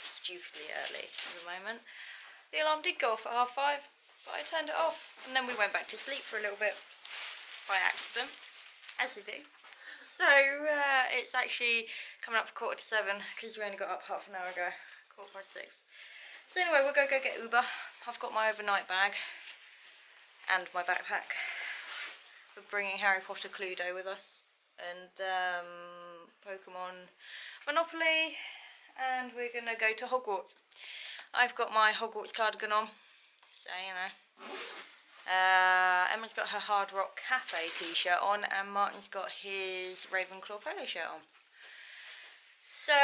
stupidly early at the moment. The alarm did go off at 5:30, but I turned it off, and then we went back to sleep for a little bit by accident, as they do. So it's actually coming up for 7:15 because we only got up half an hour ago, 6:15. So anyway, we'll go get Uber. I've got my overnight bag and my backpack. We're bringing Harry Potter Cluedo with us, and Pokemon Monopoly, and we're gonna go to Hogwarts. I've got my Hogwarts cardigan on, so you know. Emma's got her Hard Rock Cafe t-shirt on, and Martin's got his Ravenclaw polo shirt on. So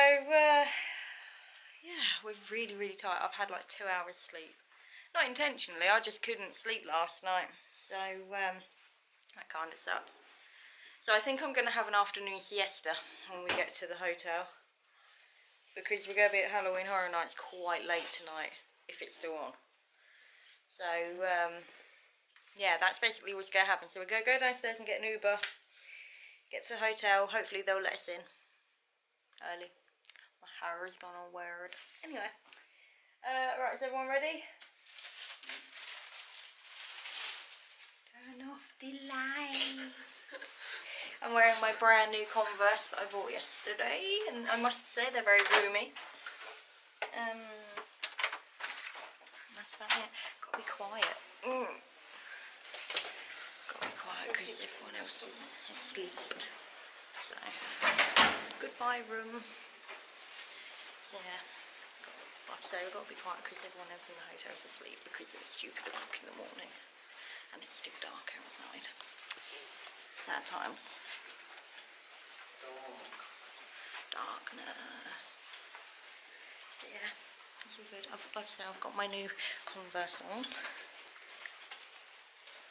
yeah, we're really tired. I've had like 2 hours sleep. Not intentionally, I just couldn't sleep last night. So that kind of sucks. So I think I'm going to have an afternoon siesta when we get to the hotel, because we're going to be at Halloween Horror Nights quite late tonight, if it's still on. So yeah, that's basically what's going to happen. So we're going to go downstairs and get an Uber, get to the hotel. Hopefully they'll let us in early. My hair has gone all weird. Anyway, right, is everyone ready? Turn off the light. I'm wearing my brand new Converse that I bought yesterday, and I must say they're very roomy. That's about it. Gotta be quiet. Gotta be quiet because everyone else is asleep. So, goodbye room. So yeah, like I say, we've got to be quiet because everyone else in the hotel is asleep because it's stupid o'clock in the morning and it's still dark outside. Sad times. Darkness. So yeah, it's all good. Like I say, I've got my new Converse on,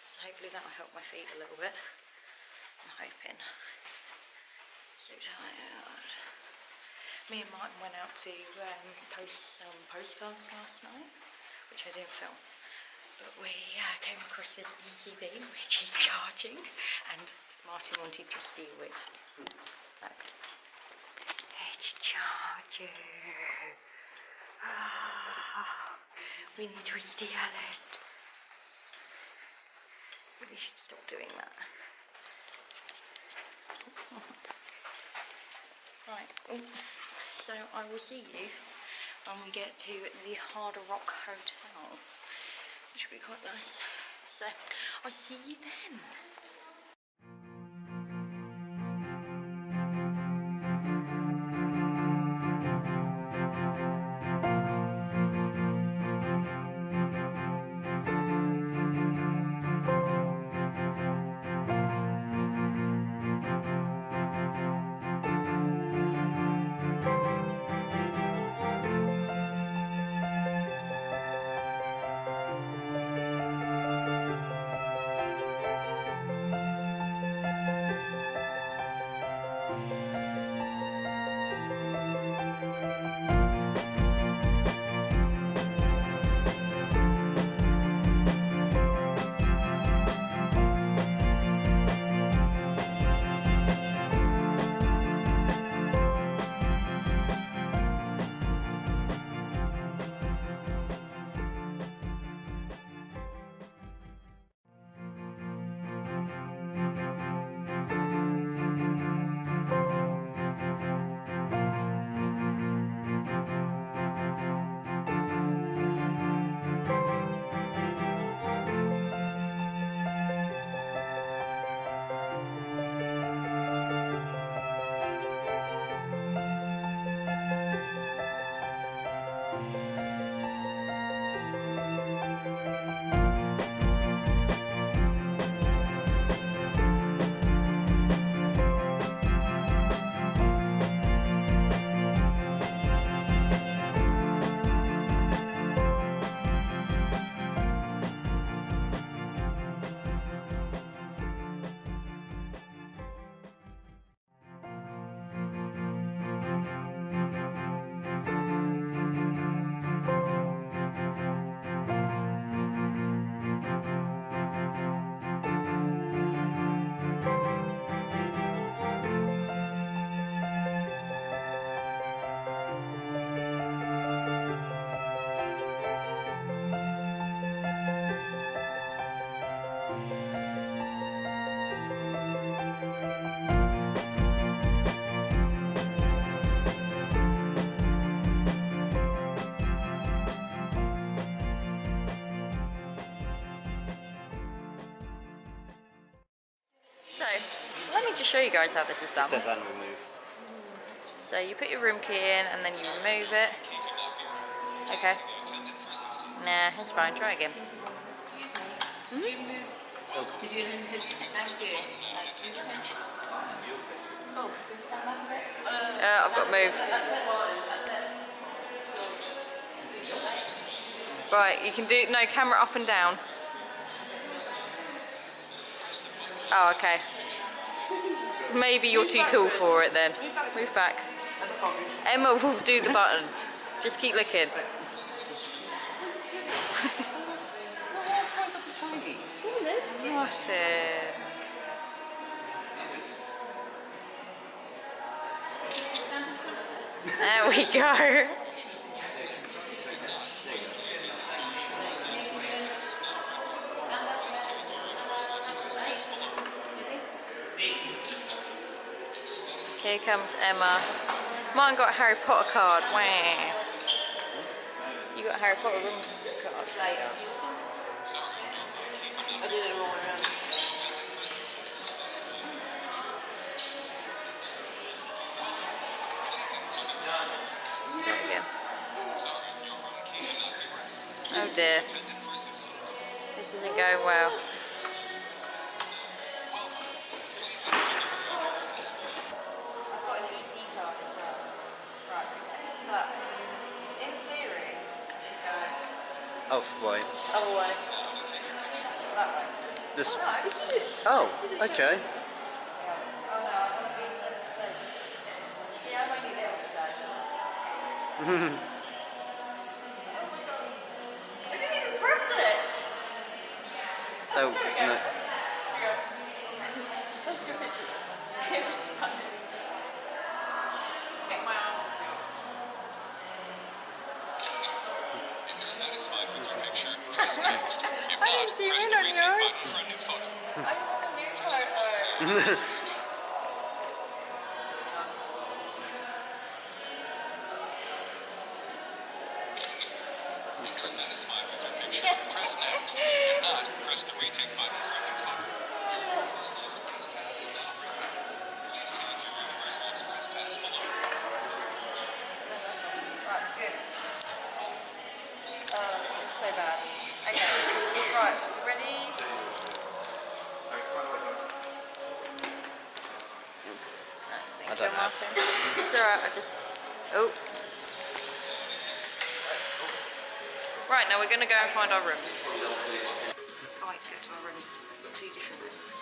so hopefully that'll help my feet a little bit. I'm hoping. So tired. Me and Martin went out to post some postcards last night, which I didn't film. But we came across this ECV, which is charging, and Martin wanted to steal it. Look. It's charging. We need to steal it. We should stop doing that. Right. So I will see you when we get to the Hard Rock Hotel, which will be quite nice. So I'll see you then. just show you guys how this is done. It says and remove. So you put your room key in and then you remove it. Okay. Nah, it's fine. Try again. Excuse me. Did you move? Did you move his thank you? Oh, can stand back a bit? I've got to move. That's it. That's it. Right, you can do no camera up and down. Oh, okay. Maybe you're too tall for it then. Move back. Emma will do the button. Just keep looking. What There we go. Here comes Emma. Martin got a Harry Potter card. Wah. You got a Harry Potter room card. I did it all around. There we go. Oh dear. This isn't going well. Oh, right. Other way. That way. This. Oh, no, this is it. Oh, okay. Oh no, I want to be in the stage. Yeah, I might need it outside. I didn't even press it! Oh, no. That's a good picture. Get my arm. I didn't see it on yours. I want a new photo. If you're satisfied with your picture, press next. If not, press the retake button for a new photo. Your Universal Express Pass is now printed. Please take your Universal Express Pass below. Right, good. So bad. Okay, right, ready? I don't know. It's alright, I just... Oh. Right, now we're going to go and find our rooms. Can't wait to go to our rooms. We've got 2 different rooms.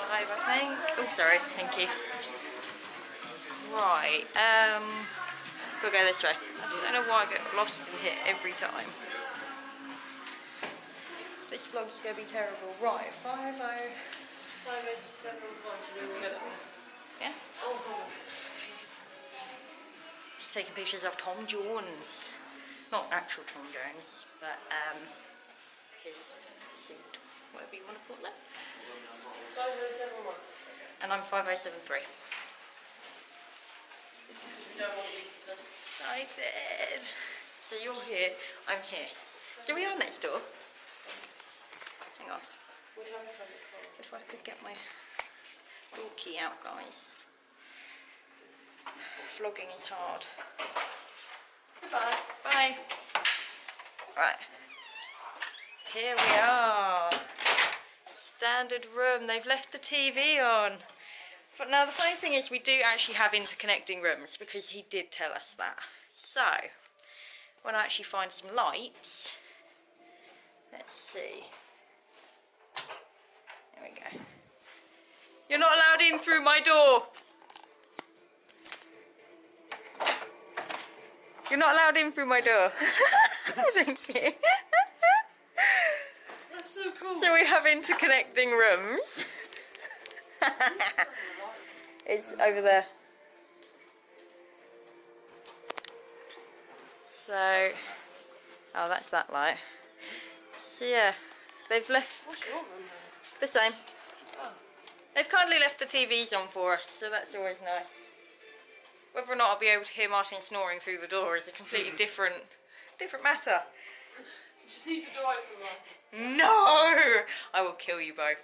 Five, I think. Oh, sorry, thank you. Right, we'll go this way. I don't know why I get lost in here every time. This vlog's going to be terrible. Right, 50. 507 points. Yeah? Oh, God. She's taking pictures of Tom Jones. Not actual Tom Jones, but his suit, whatever you want to call it. 5071. And I'm 5073. Don't want to be Excited. So you're here, I'm here. So we are next door. Hang on. If I could get my door key out, guys. Vlogging is hard. Goodbye. Bye. Right. Here we are. Standard room. They've left the TV on. But now the funny thing is we do actually have interconnecting rooms because he did tell us that. So, when I actually find some lights, let's see. There we go. You're not allowed in through my door. You're not allowed in through my door. Thank you. That's so cool. So we have interconnecting rooms. It's over there. So, oh, that's that light. So yeah, they've left What's your room the same. Oh. They've kindly left the TVs on for us, so that's always nice. Whether or not I'll be able to hear Martin snoring through the door is a completely different matter. just need to drive them, Martin. No! I will kill you both.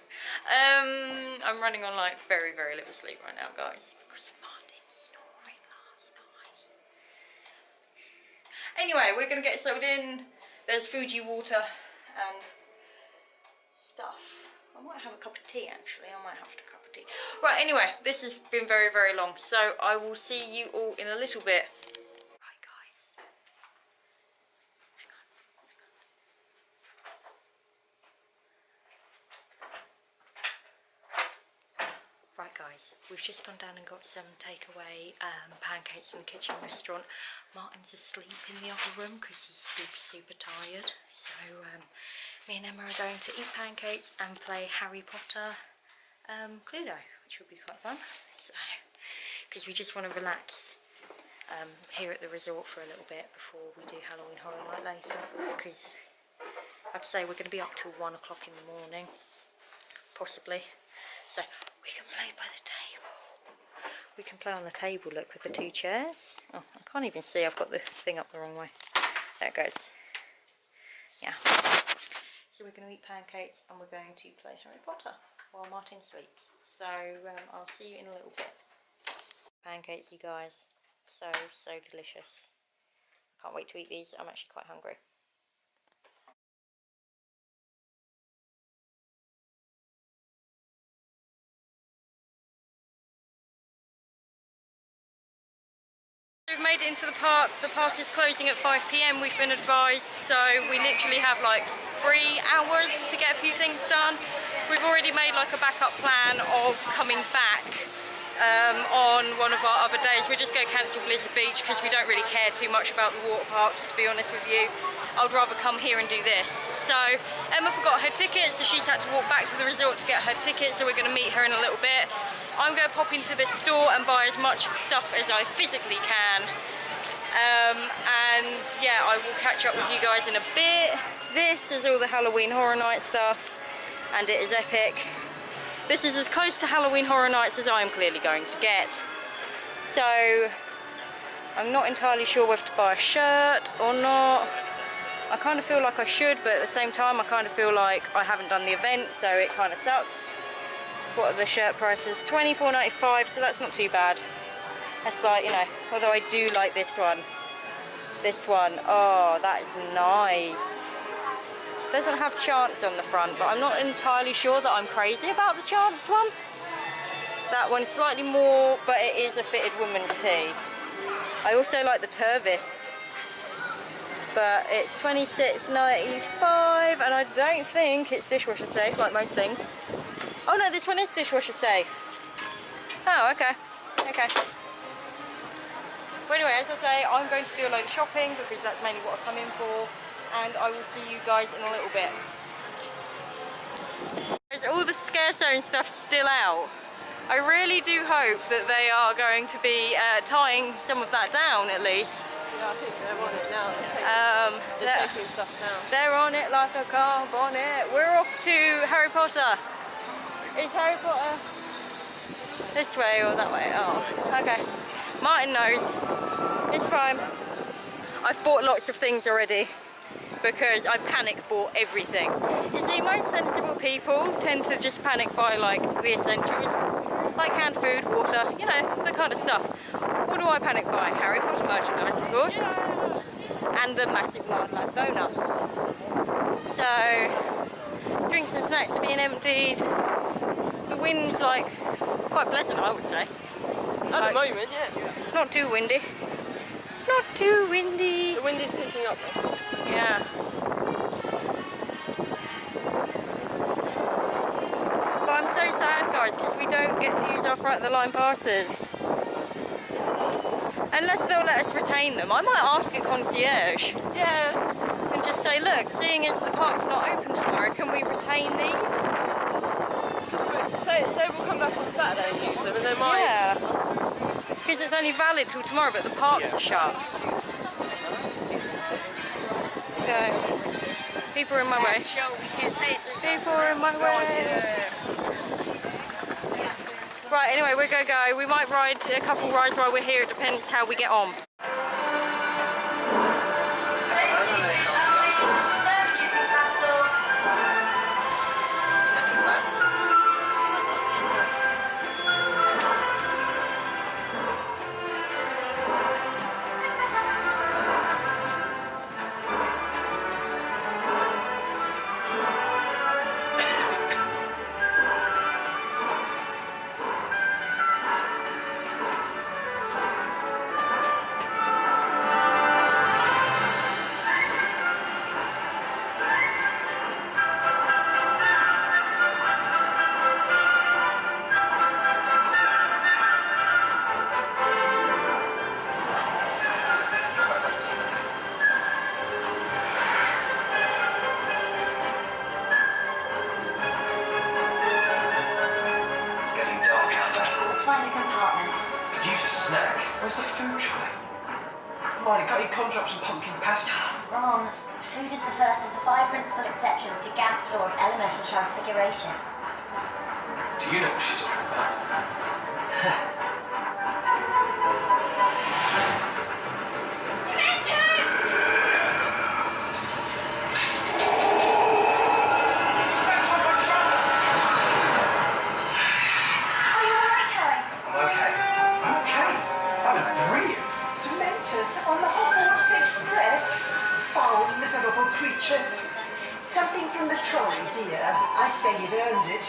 I'm running on like very, very little sleep right now, guys, because of Martin's snoring last night. Anyway, we're going to get settled in. There's Fuji water and stuff. I might have a cup of tea, actually. I might have a cup of tea. Right, anyway, this has been very, very long, so I will see you all in a little bit. Right, guys. Hang on. Right, guys, we've just gone down and got some takeaway pancakes from the kitchen restaurant. Martin's asleep in the other room because he's super, super tired. So me and Emma are going to eat pancakes and play Harry Potter Cluedo, which will be quite fun. So, because we just want to relax here at the resort for a little bit before we do Halloween Horror Night later. Because I have to say we're going to be up till 1 o'clock in the morning, possibly. So we can play by the table. We can play on the table, look, with the 2 chairs. Oh, I can't even see, I've got the thing up the wrong way. There it goes. Yeah. So we're going to eat pancakes and we're going to play Harry Potter while Martin sleeps. So I'll see you in a little bit. Pancakes, you guys. So, so delicious. Can't wait to eat these. I'm actually quite hungry. We've made it into the park. The park is closing at 5 PM, we've been advised, so we literally have like 3 hours to get a few things done. We've already made like a backup plan of coming back on one of our other days. We're just going to cancel Blizzard Beach because we don't really care too much about the water parks, to be honest with you. I'd rather come here and do this. So Emma forgot her ticket, so she's had to walk back to the resort to get her ticket, so we're going to meet her in a little bit. I'm going to pop into this store and buy as much stuff as I physically can. And yeah, I will catch up with you guys in a bit. This is all the Halloween Horror Night stuff, and it is epic. This is as close to Halloween Horror Nights as I'm clearly going to get. So I'm not entirely sure whether to buy a shirt or not. I kind of feel like I should, but at the same time I kind of feel like I haven't done the event, so it kind of sucks. What are the shirt prices? $24.95, so that's not too bad. That's like, you know, although I do like this one. This one, oh, that is nice. Doesn't have Chance on the front, but I'm not entirely sure that I'm crazy about the Chance one. That one's slightly more, but it is a fitted woman's tee. I also like the Turvis, but it's $26.95, and I don't think it's dishwasher safe like most things. Oh no, this one is dishwasher safe. Oh, okay. Okay. But anyway, as I say, I'm going to do a load of shopping because that's mainly what I've come in for, and I will see you guys in a little bit. Is all the Scare Zone stuff still out? I really do hope that they are going to be tying some of that down at least. Yeah, I think they're on it now. They're taking stuff down. They're on it like a car bonnet. We're off to Harry Potter. Is Harry Potter this way or that way? Oh, okay. Martin knows. It's fine. I've bought lots of things already because I panic bought everything. You see, most sensible people tend to just panic buy like the essentials, like canned food, water, you know, the kind of stuff. What do I panic buy? Harry Potter merchandise, of course, and the massive large lab donut. So, drinks and snacks are being emptied. The wind's like quite pleasant, I would say. At the moment, yeah. Not too windy. Not too windy. The wind is picking up. Yeah. But I'm so sad, guys, because we don't get to use our front of the line passes. Unless they'll let us retain them. I might ask a concierge. Yeah. And just say, look, seeing as the park's not open tomorrow, can we retain these? Say we'll come back on Saturday and use them, and they might. Yeah. Because it's only valid till tomorrow, but the parks are shut. So, people are in my way. People are in my way. Right, anyway, we're going to go. We might ride a couple rides while we're here. It depends how we get on. Hermione, can't you conjure up some pumpkin pasties? Ron, food is the first of the 5 principal exceptions to Gamp's law of elemental transfiguration. Do you know what she's talking about? On the Hogwarts Express. Foul, miserable creatures. Something from the trolley, dear. I'd say you'd earned it.